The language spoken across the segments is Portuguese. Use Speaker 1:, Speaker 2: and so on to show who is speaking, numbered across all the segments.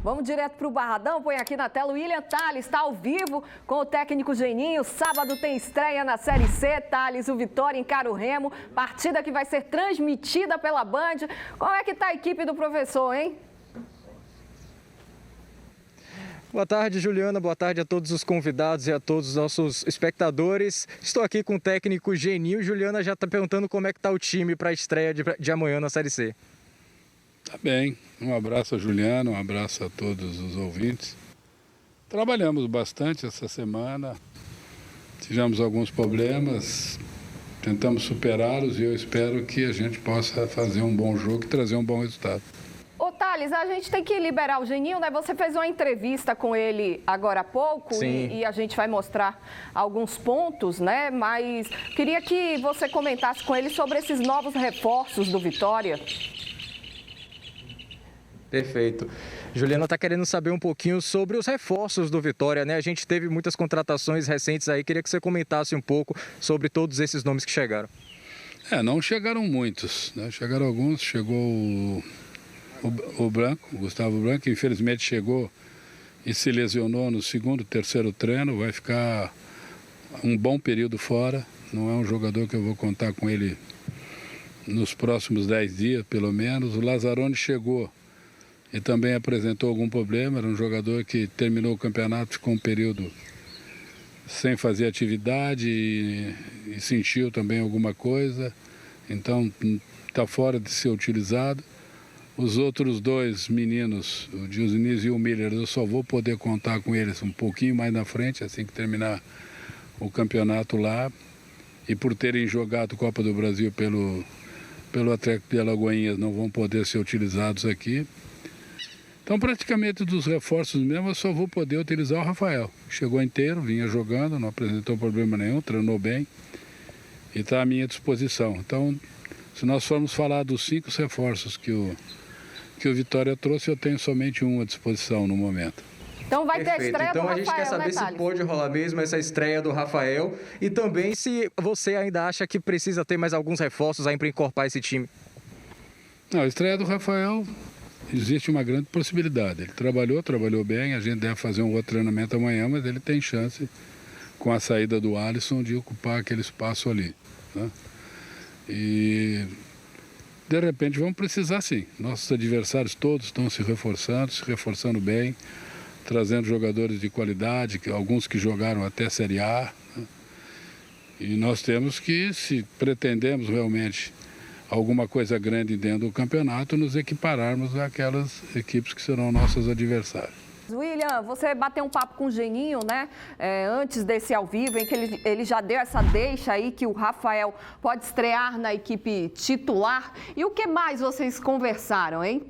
Speaker 1: Vamos direto para o Barradão, põe aqui na tela o William Tales, está ao vivo com o técnico Geninho. Sábado tem estreia na Série C, Tales, o Vitória encara o Remo, partida que vai ser transmitida pela Band. Como é que está a equipe do professor, hein?
Speaker 2: Boa tarde, Juliana. Boa tarde a todos os convidados e a todos os nossos espectadores. Estou aqui com o técnico Geninho. Juliana já está perguntando como é que está o time para a estreia de amanhã na Série C.
Speaker 3: Tá bem. Um abraço a Juliana, um abraço a todos os ouvintes. Trabalhamos bastante essa semana. Tivemos alguns problemas, tentamos superá-los e eu espero que a gente possa fazer um bom jogo e trazer um bom resultado.
Speaker 1: Ô, Tales, a gente tem que liberar o Geninho, né? Você fez uma entrevista com ele agora há pouco e a gente vai mostrar alguns pontos, né? Mas queria que você comentasse com ele sobre esses novos reforços do Vitória.
Speaker 2: Perfeito. Juliana está querendo saber um pouquinho sobre os reforços do Vitória, né? A gente teve muitas contratações recentes aí, queria que você comentasse um pouco sobre todos esses nomes que chegaram.
Speaker 3: Não chegaram muitos, né? Chegaram alguns, chegou o Branco, o Gustavo Branco, que infelizmente chegou e se lesionou no segundo, terceiro treino, vai ficar um bom período fora, não é um jogador que eu vou contar com ele nos próximos 10 dias, pelo menos. O Lazzaroni chegou e também apresentou algum problema, era um jogador que terminou o campeonato com um período sem fazer atividade e sentiu também alguma coisa, então está fora de ser utilizado. Os outros dois meninos, o Dionísio e o Miller, eu só vou poder contar com eles um pouquinho mais na frente, assim que terminar o campeonato lá. E por terem jogado Copa do Brasil pelo Atlético de Alagoinhas, não vão poder ser utilizados aqui. Então, praticamente dos reforços mesmo, eu só vou poder utilizar o Rafael. Chegou inteiro, vinha jogando, não apresentou problema nenhum, treinou bem e está à minha disposição. Então, se nós formos falar dos 5 reforços que o Vitória trouxe, eu tenho somente um à disposição no momento.
Speaker 1: Então vai ter a estreia do Rafael,
Speaker 2: Então a gente quer saber,
Speaker 1: né,
Speaker 2: se pode rolar mesmo essa estreia do Rafael e também se você ainda acha que precisa ter mais alguns reforços aí para encorpar esse time.
Speaker 3: Não, a estreia do Rafael, existe uma grande possibilidade. Ele trabalhou bem, a gente deve fazer um outro treinamento amanhã, mas ele tem chance, com a saída do Alisson, de ocupar aquele espaço ali, né? E de repente vamos precisar sim. Nossos adversários todos estão se reforçando bem, trazendo jogadores de qualidade, alguns que jogaram até Série A, né? E nós temos que, se pretendemos realmente alguma coisa grande dentro do campeonato, nos equipararmos àquelas equipes que serão nossos adversários.
Speaker 1: William, você bateu um papo com o Geninho, né? Antes desse ao vivo, em que ele já deu essa deixa aí que o Rafael pode estrear na equipe titular. E o que mais vocês conversaram, hein?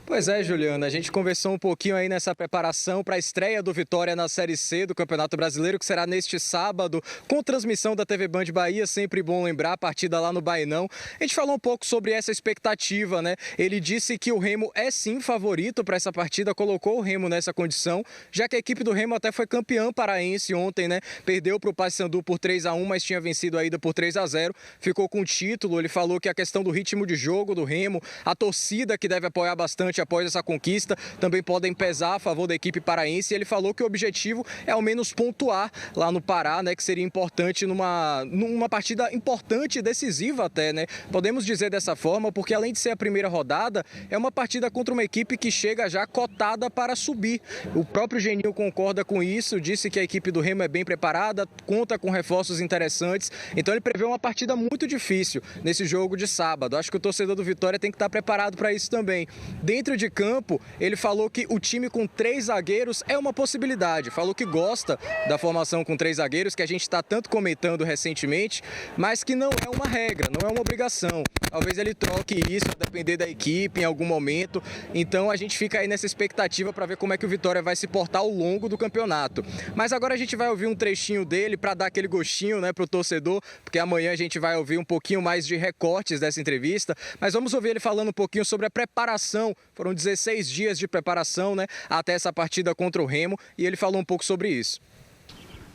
Speaker 2: Pois é, Juliana, a gente conversou um pouquinho aí nessa preparação para a estreia do Vitória na Série C do Campeonato Brasileiro, que será neste sábado, com transmissão da TV Band Bahia, sempre bom lembrar, a partida lá no Bainão. A gente falou um pouco sobre essa expectativa, né? Ele disse que o Remo é sim favorito para essa partida, colocou o Remo nessa condição, já que a equipe do Remo até foi campeã paraense ontem, né? Perdeu para o Paysandu por 3-1, mas tinha vencido a ida por 3-0, ficou com o título. Ele falou que a questão do ritmo de jogo do Remo, a torcida que deve apoiar bastante após essa conquista, também podem pesar a favor da equipe paraense. Ele falou que o objetivo é ao menos pontuar lá no Pará, né, que seria importante numa partida importante e decisiva até, né? Podemos dizer dessa forma, porque além de ser a primeira rodada, é uma partida contra uma equipe que chega já cotada para subir. O próprio Geninho concorda com isso, disse que a equipe do Remo é bem preparada, conta com reforços interessantes, então ele prevê uma partida muito difícil nesse jogo de sábado. Acho que o torcedor do Vitória tem que estar preparado para isso também. Dentro de campo, ele falou que o time com 3 zagueiros é uma possibilidade. Falou que gosta da formação com 3 zagueiros, que a gente está tanto comentando recentemente, mas que não é uma regra, não é uma obrigação. Talvez ele troque isso, a depender da equipe em algum momento. Então a gente fica aí nessa expectativa para ver como é que o Vitória vai se portar ao longo do campeonato. Mas agora a gente vai ouvir um trechinho dele para dar aquele gostinho, né, para o torcedor, porque amanhã a gente vai ouvir um pouquinho mais de recortes dessa entrevista. Mas vamos ouvir ele falando um pouquinho sobre a preparação. Foram 16 dias de preparação, né, até essa partida contra o Remo, e ele falou um pouco sobre isso.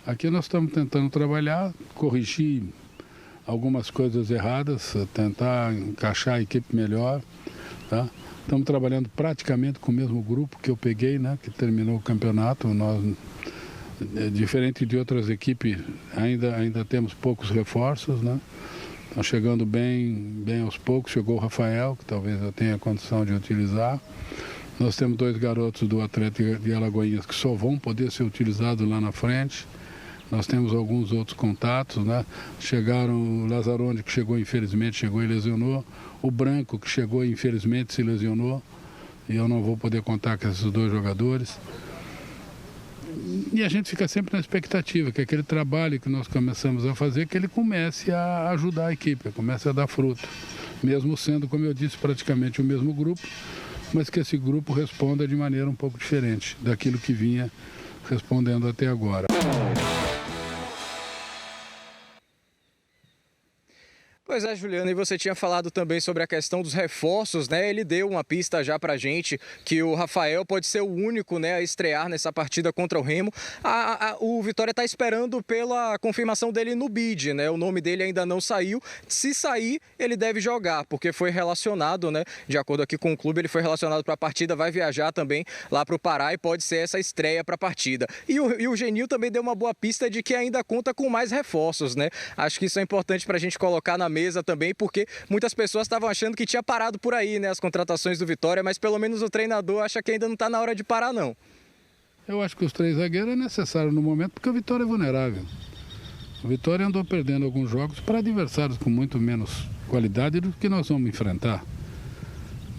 Speaker 3: Aqui nós estamos tentando trabalhar, corrigir algumas coisas erradas, tentar encaixar a equipe melhor, tá? Estamos trabalhando praticamente com o mesmo grupo que eu peguei, né, que terminou o campeonato. Nós, diferente de outras equipes, ainda temos poucos reforços, né? Estão chegando bem aos poucos. Chegou o Rafael, que talvez eu tenha condição de utilizar. Nós temos 2 garotos do Atlético de Alagoinhas que só vão poder ser utilizados lá na frente. Nós temos alguns outros contatos, né? Chegaram o Lazzaroni, que chegou infelizmente, chegou e lesionou. O Branco, que chegou e infelizmente se lesionou. E eu não vou poder contar com esses 2 jogadores. E a gente fica sempre na expectativa que aquele trabalho que nós começamos a fazer, que ele comece a ajudar a equipe, comece a dar fruto. Mesmo sendo, como eu disse, praticamente o mesmo grupo, mas que esse grupo responda de maneira um pouco diferente daquilo que vinha respondendo até agora.
Speaker 2: Pois é, Juliana, e você tinha falado também sobre a questão dos reforços, né? Ele deu uma pista já pra gente que o Rafael pode ser o único, né, a estrear nessa partida contra o Remo. O Vitória está esperando pela confirmação dele no BID, né? O nome dele ainda não saiu. Se sair, ele deve jogar, porque foi relacionado, né? De acordo aqui com o clube, ele foi relacionado para a partida, vai viajar também lá para o Pará e pode ser essa estreia para a partida. E o Genil também deu uma boa pista de que ainda conta com mais reforços, né? Acho que isso é importante para a gente colocar na mesa também, porque muitas pessoas estavam achando que tinha parado por aí, né, as contratações do Vitória, mas pelo menos o treinador acha que ainda não está na hora de parar, não.
Speaker 3: Eu acho que os 3 zagueiros é necessário no momento, porque o Vitória é vulnerável. O Vitória andou perdendo alguns jogos para adversários com muito menos qualidade do que nós vamos enfrentar.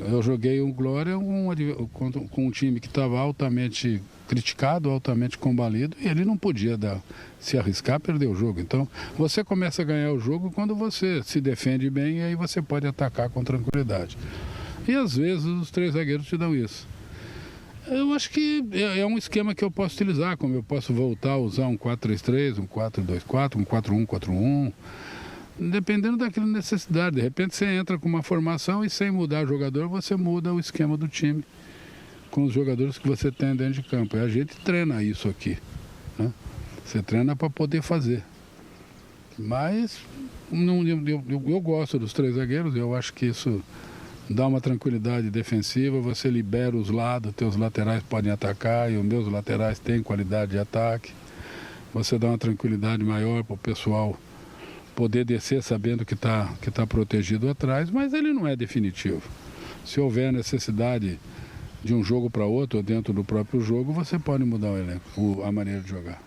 Speaker 3: Eu joguei um Glória com um time que estava altamente criticado, altamente combalido, e ele não podia se arriscar a perder o jogo. Então, você começa a ganhar o jogo quando você se defende bem, e aí você pode atacar com tranquilidade. E às vezes os 3 zagueiros te dão isso. Eu acho que é um esquema que eu posso utilizar, como eu posso voltar a usar um 4-3-3, um 4-2-4, um 4-1-4-1, dependendo daquela necessidade. De repente você entra com uma formação e sem mudar o jogador, você muda o esquema do time com os jogadores que você tem dentro de campo. E a gente treina isso aqui, né? Você treina para poder fazer. Mas eu gosto dos 3 zagueiros, eu acho que isso dá uma tranquilidade defensiva, você libera os lados, teus laterais podem atacar e os meus laterais têm qualidade de ataque. Você dá uma tranquilidade maior para o pessoal poder descer sabendo que tá protegido atrás, mas ele não é definitivo. Se houver necessidade de um jogo para outro ou dentro do próprio jogo, você pode mudar o elenco, a maneira de jogar.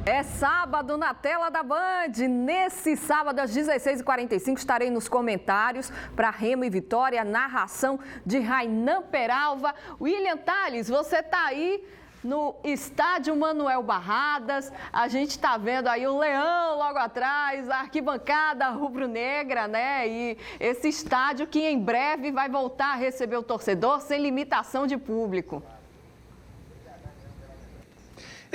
Speaker 1: É sábado na tela da Band. Nesse sábado, às 16h45, estarei nos comentários para Remo e Vitória, narração de Rainan Peralva. William Tales, você está aí no estádio Manuel Barradas, a gente está vendo aí o Leão logo atrás, a arquibancada rubro-negra, né? E esse estádio que em breve vai voltar a receber o torcedor sem limitação de público.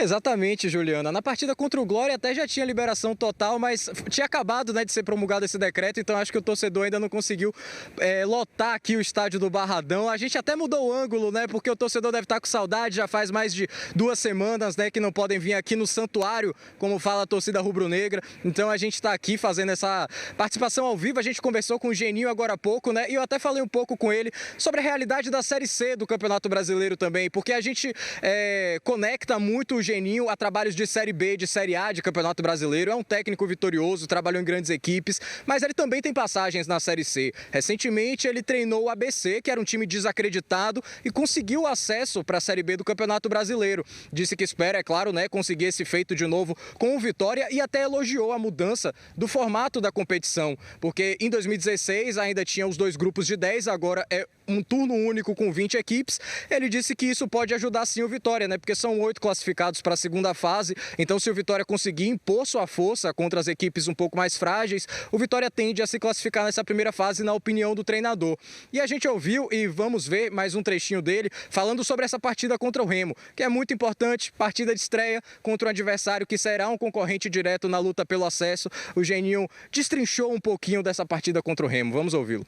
Speaker 2: Exatamente, Juliana. Na partida contra o Glória até já tinha liberação total, mas tinha acabado, né, de ser promulgado esse decreto, então acho que o torcedor ainda não conseguiu lotar aqui o estádio do Barradão. A gente até mudou o ângulo, né, porque o torcedor deve estar com saudade, já faz mais de 2 semanas, né, que não podem vir aqui no Santuário, como fala a torcida rubro-negra. Então a gente está aqui fazendo essa participação ao vivo. A gente conversou com o Geninho agora há pouco, né, e eu até falei um pouco com ele sobre a realidade da Série C do Campeonato Brasileiro também, porque a gente conecta muito o Geninho a trabalhos de Série B, de Série A de Campeonato Brasileiro. É um técnico vitorioso, trabalhou em grandes equipes, mas ele também tem passagens na Série C. Recentemente ele treinou o ABC, que era um time desacreditado, e conseguiu acesso para a Série B do Campeonato Brasileiro. Disse que espera, é claro, né, conseguir esse feito de novo com o Vitória, e até elogiou a mudança do formato da competição, porque em 2016 ainda tinha os 2 grupos de 10, agora é um turno único com 20 equipes. Ele disse que isso pode ajudar sim o Vitória, né? Porque são 8 classificados para a segunda fase. Então, se o Vitória conseguir impor sua força contra as equipes um pouco mais frágeis, o Vitória tende a se classificar nessa primeira fase, na opinião do treinador. E a gente ouviu, e vamos ver mais um trechinho dele, falando sobre essa partida contra o Remo, que é muito importante, partida de estreia contra um adversário que será um concorrente direto na luta pelo acesso. O Geninho destrinchou um pouquinho dessa partida contra o Remo. Vamos ouvi-lo.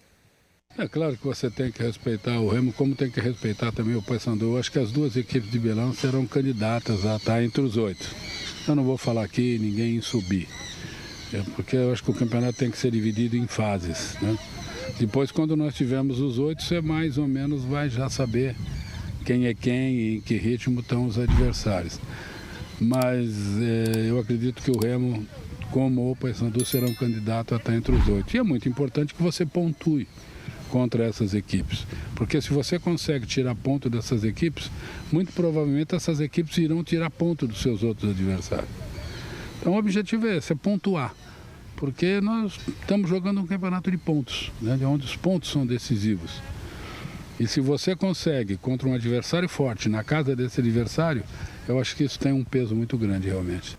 Speaker 3: É claro que você tem que respeitar o Remo, como tem que respeitar também o Paysandu. Eu acho que as duas equipes de Belém serão candidatas a estar entre os 8. Eu não vou falar aqui ninguém subir, porque eu acho que o campeonato tem que ser dividido em fases, né? Depois, quando nós tivermos os 8, você mais ou menos vai já saber quem é quem e em que ritmo estão os adversários. Mas eu acredito que o Remo, como o Paysandu, serão candidatos a estar entre os 8. E é muito importante que você pontue contra essas equipes, porque se você consegue tirar ponto dessas equipes, muito provavelmente essas equipes irão tirar ponto dos seus outros adversários. Então o objetivo é esse, é pontuar, porque nós estamos jogando um campeonato de pontos, né, onde os pontos são decisivos. E se você consegue contra um adversário forte na casa desse adversário, eu acho que isso tem um peso muito grande realmente.